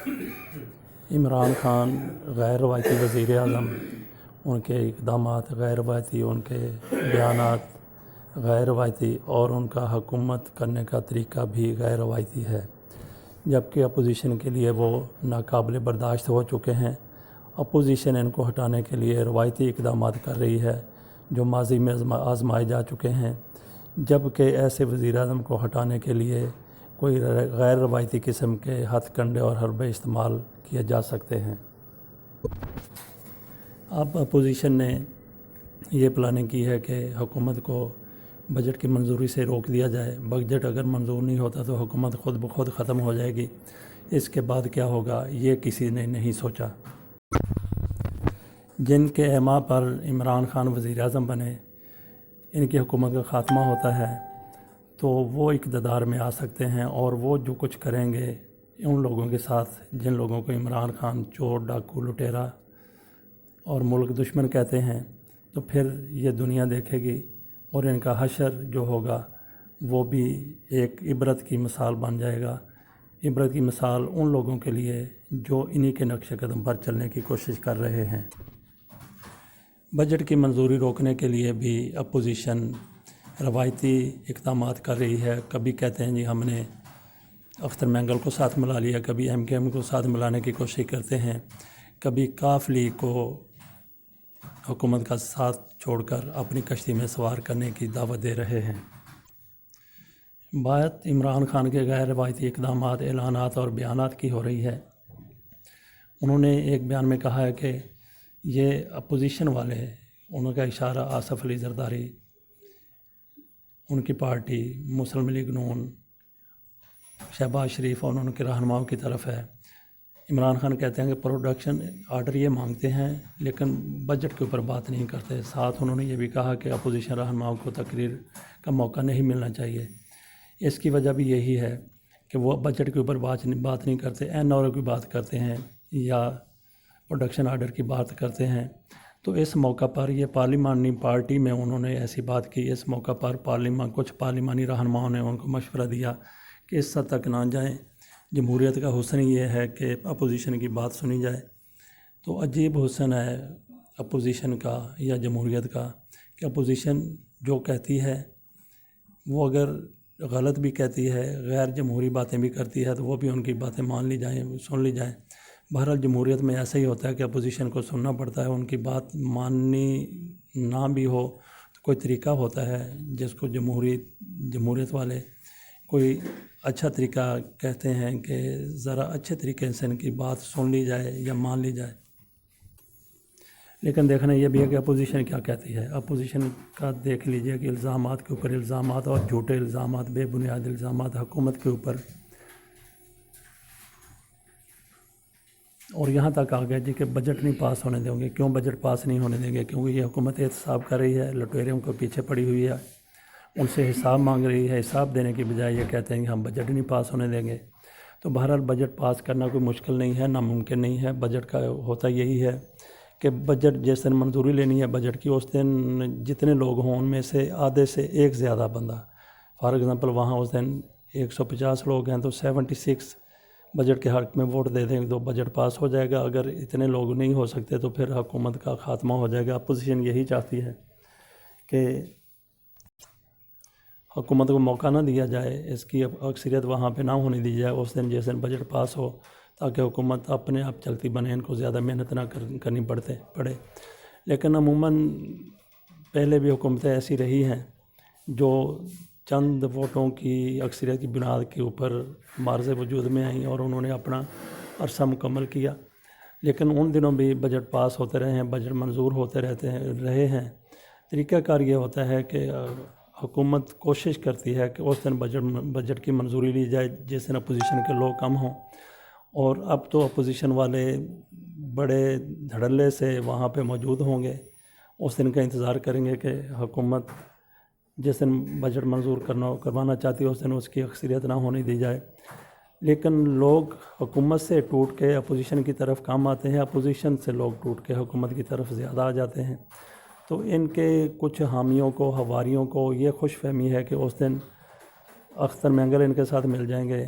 عمران خان غیر روایتی وزیر اعظم، ان کے اقدامات غیر روایتی، ان کے بیانات غیر روایتی اور ان کا حکومت کرنے کا طریقہ بھی غیر روایتی ہے، جبکہ اپوزیشن کے لیے وہ ناقابل برداشت ہو چکے ہیں۔ اپوزیشن ان کو ہٹانے کے لیے روایتی اقدامات کر رہی ہے جو ماضی میں آزمائے جا چکے ہیں، جبکہ ایسے وزیر اعظم کو ہٹانے کے لیے کوئی غیر روایتی قسم کے ہتھ کنڈے اور حربے استعمال کیے جا سکتے ہیں۔ اب اپوزیشن نے یہ پلاننگ کی ہے کہ حکومت کو بجٹ کی منظوری سے روک دیا جائے۔ بجٹ اگر منظور نہیں ہوتا تو حکومت خود بخود ختم ہو جائے گی۔ اس کے بعد کیا ہوگا یہ کسی نے نہیں سوچا۔ جن کے ایما پر عمران خان وزیر اعظم بنے، ان کی حکومت کا خاتمہ ہوتا ہے تو وہ اقتدار میں آ سکتے ہیں، اور وہ جو کچھ کریں گے ان لوگوں کے ساتھ جن لوگوں کو عمران خان چور، ڈاکو، لٹیرا اور ملک دشمن کہتے ہیں، تو پھر یہ دنیا دیکھے گی، اور ان کا حشر جو ہوگا وہ بھی ایک عبرت کی مثال بن جائے گا۔ عبرت کی مثال ان لوگوں کے لیے جو انہی کے نقش قدم پر چلنے کی کوشش کر رہے ہیں۔ بجٹ کی منظوری روکنے کے لیے بھی اپوزیشن روایتی اقدامات کر رہی ہے۔ کبھی کہتے ہیں جی ہم نے اختر مینگل کو ساتھ ملا لیا، کبھی ایم کے ایم کو ساتھ ملانے کی کوشش کرتے ہیں، کبھی کاف لیگ کو حکومت کا ساتھ چھوڑ کر اپنی کشتی میں سوار کرنے کی دعوت دے رہے ہیں۔ بات عمران خان کے غیر روایتی اقدامات، اعلانات اور بیانات کی ہو رہی ہے۔ انہوں نے ایک بیان میں کہا ہے کہ یہ اپوزیشن والے، ان کا اشارہ آصف علی زرداری، ان کی پارٹی مسلم لیگ نون، شہباز شریف اور ان کے رہنماؤں کی طرف ہے۔ عمران خان کہتے ہیں کہ پروڈکشن آرڈر یہ مانگتے ہیں لیکن بجٹ کے اوپر بات نہیں کرتے۔ ساتھ انہوں نے یہ بھی کہا کہ اپوزیشن رہنماؤں کو تقریر کا موقع نہیں ملنا چاہیے۔ اس کی وجہ بھی یہی ہے کہ وہ بجٹ کے اوپر بات نہیں کرتے، این آر او کی بات کرتے ہیں یا پروڈکشن آرڈر کی بات کرتے ہیں۔ تو اس موقع پر یہ پارلیمانی پارٹی میں انہوں نے ایسی بات کی۔ اس موقع پر کچھ پارلیمانی رہنماؤں نے ان کو مشورہ دیا کہ اس حد تک نہ جائیں، جمہوریت کا حسن یہ ہے کہ اپوزیشن کی بات سنی جائے۔ تو عجیب حسن ہے اپوزیشن کا یا جمہوریت کا کہ اپوزیشن جو کہتی ہے وہ اگر غلط بھی کہتی ہے، غیر جمہوری باتیں بھی کرتی ہے، تو وہ بھی ان کی باتیں مان لی جائیں، سن لی جائیں۔ بہرحال جمہوریت میں ایسا ہی ہوتا ہے کہ اپوزیشن کو سننا پڑتا ہے، ان کی بات ماننی نہ بھی ہو تو کوئی طریقہ ہوتا ہے جس کو جمہوریت والے کوئی اچھا طریقہ کہتے ہیں کہ ذرا اچھے طریقے سے ان کی بات سن لی جائے یا مان لی جائے۔ لیکن دیکھنا یہ بھی ہے کہ اپوزیشن کیا کہتی ہے۔ اپوزیشن کا دیکھ لیجئے کہ الزامات کے اوپر الزامات اور جھوٹے الزامات، بے بنیاد الزامات حکومت کے اوپر، اور یہاں تک آ گیا جی کہ بجٹ نہیں پاس ہونے دیں گے۔ کیوں بجٹ پاس نہیں ہونے دیں گے؟ کیونکہ یہ حکومت احتساب کر رہی ہے، لٹیروں کو پیچھے پڑی ہوئی ہے، ان سے حساب مانگ رہی ہے۔ حساب دینے کی بجائے یہ کہتے ہیں کہ ہم بجٹ نہیں پاس ہونے دیں گے۔ تو بہرحال بجٹ پاس کرنا کوئی مشکل نہیں ہے، ناممکن نہیں ہے۔ بجٹ کا ہوتا یہی ہے کہ بجٹ جس دن منظوری لینی ہے بجٹ کی، اس دن جتنے لوگ ہوں ان میں سے آدھے سے ایک زیادہ بندہ، فار ایگزامپل وہاں اس دن 150 لوگ ہیں تو 76 بجٹ کے حق میں ووٹ دے دیں تو بجٹ پاس ہو جائے گا۔ اگر اتنے لوگ نہیں ہو سکتے تو پھر حکومت کا خاتمہ ہو جائے گا۔ اپوزیشن یہی چاہتی ہے کہ حکومت کو موقع نہ دیا جائے، اس کی اکثریت وہاں پہ نہ ہونے دی جائے اس دن جس دن بجٹ پاس ہو، تاکہ حکومت اپنے آپ چلتی بنے، ان کو زیادہ محنت نہ کرنی پڑے۔ لیکن عموماً پہلے بھی حکومتیں ایسی رہی ہیں جو چند ووٹوں کی اکثریت کی بنیاد کے اوپر معرض وجود میں آئیں اور انہوں نے اپنا عرصہ مکمل کیا۔ لیکن ان دنوں بھی بجٹ پاس ہوتے رہے ہیں، بجٹ منظور ہوتے رہے ہیں۔ طریقہ کار یہ ہوتا ہے کہ حکومت کوشش کرتی ہے کہ اس دن بجٹ کی منظوری لی جائے جس دن اپوزیشن کے لوگ کم ہوں، اور اب تو اپوزیشن والے بڑے دھڑلے سے وہاں پہ موجود ہوں گے، اس دن کا انتظار کریں گے کہ حکومت جس دن بجٹ منظور کروانا چاہتی ہے اس دن اس کی اکثریت نہ ہونے دی جائے۔ لیکن لوگ حکومت سے ٹوٹ کے اپوزیشن کی طرف کم آتے ہیں، اپوزیشن سے لوگ ٹوٹ کے حکومت کی طرف زیادہ آ جاتے ہیں۔ تو ان کے کچھ حامیوں کو، حواریوں کو یہ خوش فہمی ہے کہ اس دن اختر مینگل ان کے ساتھ مل جائیں گے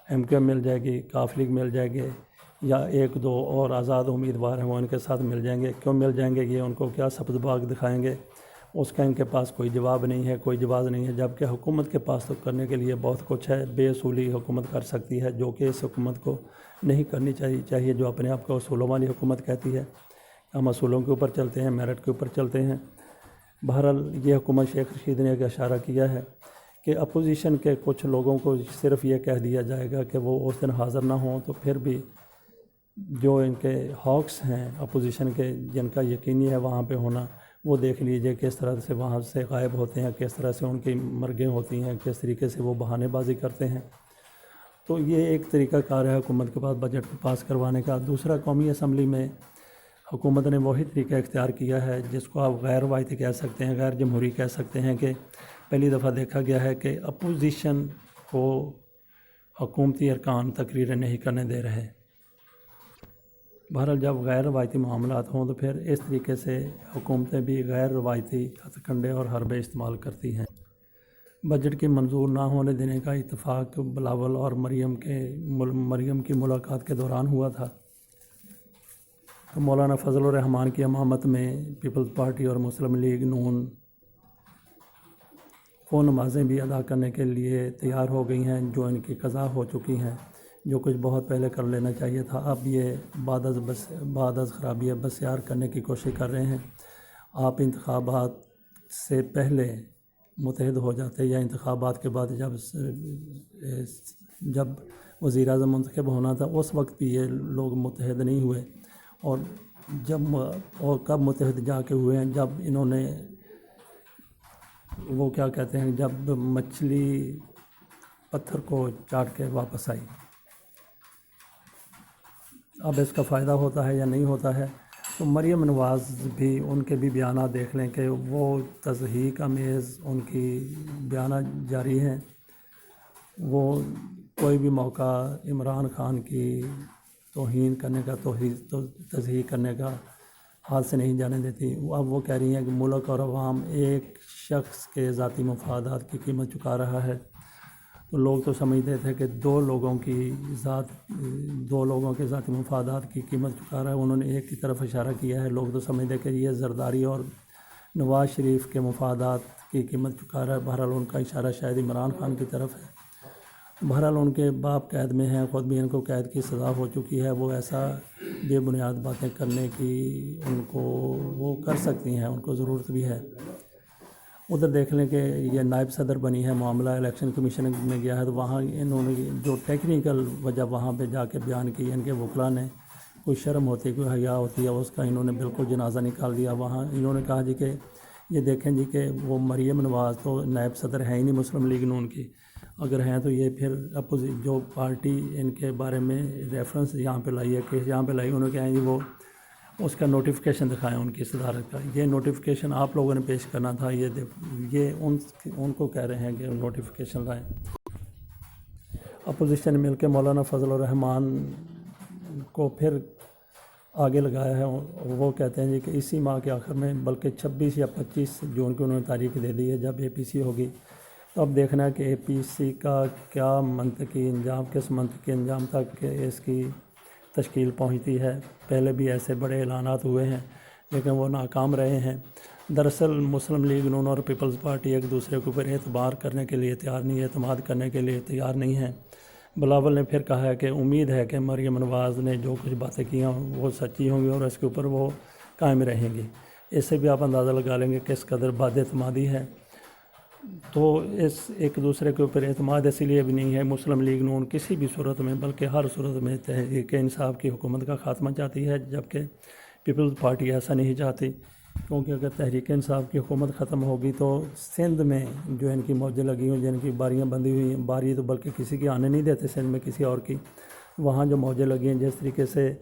ایم کیو ایم مل جائے گی، کاف لیگ مل جائے گی، یا ایک دو اور آزاد امیدوار ہیں وہ ان کے ساتھ مل جائیں گے۔ کیوں مل جائیں گے؟ یہ ان کو کیا سبز باغ دکھائیں گے؟ اس کا ان کے پاس کوئی جواب نہیں ہے، کوئی جواز نہیں ہے، جبکہ حکومت کے پاس تو کرنے کے لیے بہت کچھ ہے۔ بے اصولی حکومت کر سکتی ہے، جو کہ اس حکومت کو نہیں کرنی چاہیے، جو اپنے آپ کو اصولوں والی حکومت کہتی ہے۔ ہم اصولوں کے اوپر چلتے ہیں، میرٹ کے اوپر چلتے ہیں۔ بہرحال یہ حکومت شیخ رشید نے ایک اشارہ کیا ہے کہ اپوزیشن کے کچھ لوگوں کو صرف یہ کہہ دیا جائے گا کہ وہ اس دن حاضر نہ ہوں، تو پھر بھی جو ان کے ہاکس ہیں اپوزیشن کے، جن کا یقینی ہے وہاں پہ ہونا، وہ دیکھ لیجئے کس طرح سے وہاں سے غائب ہوتے ہیں، کس طرح سے ان کی مرگیں ہوتی ہیں، کس طریقے سے وہ بہانے بازی کرتے ہیں۔ تو یہ ایک طریقہ کار ہے حکومت کے پاس بجٹ کو پاس کروانے کا۔ دوسرا، قومی اسمبلی میں حکومت نے وہی طریقہ اختیار کیا ہے جس کو آپ غیر روایتی کہہ سکتے ہیں، غیر جمہوری کہہ سکتے ہیں، کہ پہلی دفعہ دیکھا گیا ہے کہ اپوزیشن کو حکومتی ارکان تقریریں نہیں کرنے دے رہے۔ بہرحال جب غیر روایتی معاملات ہوں تو پھر اس طریقے سے حکومتیں بھی غیر روایتی ہتھ کنڈے اور حربے استعمال کرتی ہیں۔ بجٹ کی منظور نہ ہونے دینے کا اتفاق بلاول اور مریم کی ملاقات کے دوران ہوا تھا۔ تو مولانا فضل الرحمان کی امامت میں پیپلز پارٹی اور مسلم لیگ نون وہ نمازیں بھی ادا کرنے کے لیے تیار ہو گئی ہیں جو ان کی قضا ہو چکی ہیں، جو کچھ بہت پہلے کر لینا چاہیے تھا۔ اب یہ بعد از خرابی بسیار کرنے کی کوشش کر رہے ہیں۔ آپ انتخابات سے پہلے متحد ہو جاتے، یا انتخابات کے بعد جب وزیر اعظم منتخب ہونا تھا اس وقت بھی یہ لوگ متحد نہیں ہوئے، اور کب متحد جا کے ہوئے ہیں؟ جب انہوں نے وہ کیا کہتے ہیں، جب مچھلی پتھر کو چاٹ کے واپس آئی۔ اب اس کا فائدہ ہوتا ہے یا نہیں ہوتا ہے؟ تو مریم نواز بھی، ان کے بھی بیانات دیکھ لیں کہ وہ تضحیک آمیز ان کی بیانات جاری ہیں۔ وہ کوئی بھی موقع عمران خان کی توہین کرنے کا، تضحیک کرنے کا ہاتھ سے نہیں جانے دیتی۔ اب وہ کہہ رہی ہیں کہ ملک اور عوام ایک شخص کے ذاتی مفادات کی قیمت چکا رہا ہے۔ تو لوگ تو سمجھتے تھے کہ دو لوگوں کے ذاتی مفادات کی قیمت چکا رہا ہے، انہوں نے ایک کی طرف اشارہ کیا ہے۔ لوگ تو سمجھتے کہ یہ زرداری اور نواز شریف کے مفادات کی قیمت چکا رہا ہے۔ بہرحال ان کا اشارہ شاید عمران خان کی طرف ہے۔ بہرحال ان کے باپ قید میں ہیں، خود بھی ان کو قید کی سزا ہو چکی ہے۔ وہ ایسا بے بنیاد باتیں کرنے کی ان کو وہ کر سکتی ہیں، ان کو ضرورت بھی ہے۔ ادھر دیکھ لیں کہ یہ نائب صدر بنی ہے، معاملہ الیکشن کمیشن میں گیا ہے، تو وہاں انہوں نے جو ٹیکنیکل وجہ وہاں پہ جا کے بیان کی، ان کے وکلاء نے، کوئی شرم ہوتی ہے، کوئی حیا ہوتی ہے، اس کا انہوں نے بالکل جنازہ نکال دیا۔ وہاں انہوں نے کہا جی کہ یہ دیکھیں جی کہ وہ مریم نواز تو نائب صدر ہے ہی نہیں مسلم لیگ نون کی، اگر ہیں تو یہ پھر جو پارٹی ان کے بارے میں ریفرنس یہاں پہ لائی ہے، کیس یہاں پہ لائی، انہوں نے کہا جی وہ اس کا نوٹیفیکیشن دکھائیں ان کی صدارت کا۔ یہ نوٹیفیکیشن آپ لوگوں نے پیش کرنا تھا، یہ ان کو کہہ رہے ہیں کہ نوٹیفیکیشن لائیں۔ اپوزیشن مل کے مولانا فضل الرحمان کو پھر آگے لگایا ہے، اور وہ کہتے ہیں جی کہ اسی ماہ کے آخر میں، بلکہ 26 یا 25 جون کی انہوں نے تاریخ دے دی ہے جب اے پی سی ہوگی۔ تو اب دیکھنا ہے کہ اے پی سی کا کیا منطقی انجام، کس منطقی انجام تک اس کی تشکیل پہنچتی ہے۔ پہلے بھی ایسے بڑے اعلانات ہوئے ہیں لیکن وہ ناکام رہے ہیں۔ دراصل مسلم لیگ نون اور پیپلز پارٹی ایک دوسرے کے اوپر اعتبار کرنے کے لیے تیار نہیں ہے، اعتماد کرنے کے لیے تیار نہیں ہیں۔ بلاول نے پھر کہا ہے کہ امید ہے کہ مریم نواز نے جو کچھ باتیں کی ہیں وہ سچی ہوں گی اور اس کے اوپر وہ قائم رہیں گی۔ اس سے بھی آپ اندازہ لگا لیں گے کس قدر بد اعتمادی ہے۔ تو اس ایک دوسرے کے اوپر اعتماد اسی لیے بھی نہیں ہے۔ مسلم لیگ نون کسی بھی صورت میں، بلکہ ہر صورت میں تحریک انصاف کی حکومت کا خاتمہ چاہتی ہے، جبکہ پیپلز پارٹی ایسا نہیں چاہتی، کیونکہ اگر تحریک انصاف کی حکومت ختم ہوگی تو سندھ میں جو ان کی موجیں لگی ہوئی، جن کی باریاں بندھی ہوئی ہیں، باری تو بلکہ کسی کی آنے نہیں دیتے سندھ میں کسی اور کی، وہاں جو موجیں لگی ہیں، جس طریقے سے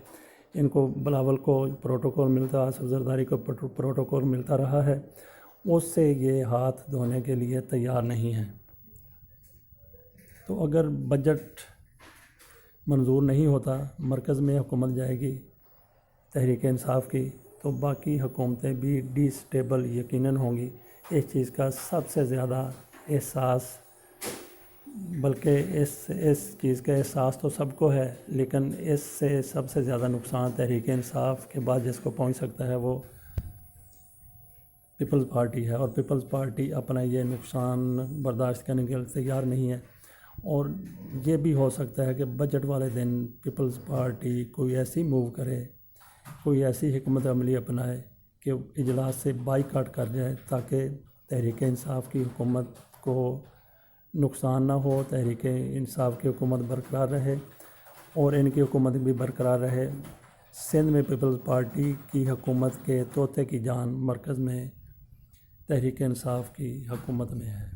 ان کو بلاول کو پروٹوکول ملتا، آصف زرداری کو پروٹوکول ملتا رہا ہے، اس سے یہ ہاتھ دھونے کے لیے تیار نہیں ہیں۔ تو اگر بجٹ منظور نہیں ہوتا، مرکز میں حکومت جائے گی تحریک انصاف کی، تو باقی حکومتیں بھی ڈی اسٹیبل یقیناً ہوں گی۔ اس چیز کا سب سے زیادہ احساس بلکہ اس چیز کا احساس تو سب کو ہے، لیکن اس سے سب سے زیادہ نقصان تحریک انصاف کے بعد جس کو پہنچ سکتا ہے وہ پیپلز پارٹی ہے، اور پیپلز پارٹی اپنا یہ نقصان برداشت کرنے کے لیے تیار نہیں ہے۔ اور یہ بھی ہو سکتا ہے کہ بجٹ والے دن پیپلز پارٹی کوئی ایسی موو کرے، کوئی ایسی حکمت عملی اپنائے کہ اجلاس سے بائیکاٹ کر جائے، تاکہ تحریک انصاف کی حکومت کو نقصان نہ ہو، تحریک انصاف کی حکومت برقرار رہے اور ان کی حکومت بھی برقرار رہے۔ سندھ میں پیپلز پارٹی کی حکومت کے طوطے کی جان مرکز میں تحریک انصاف کی حکومت میں ہے۔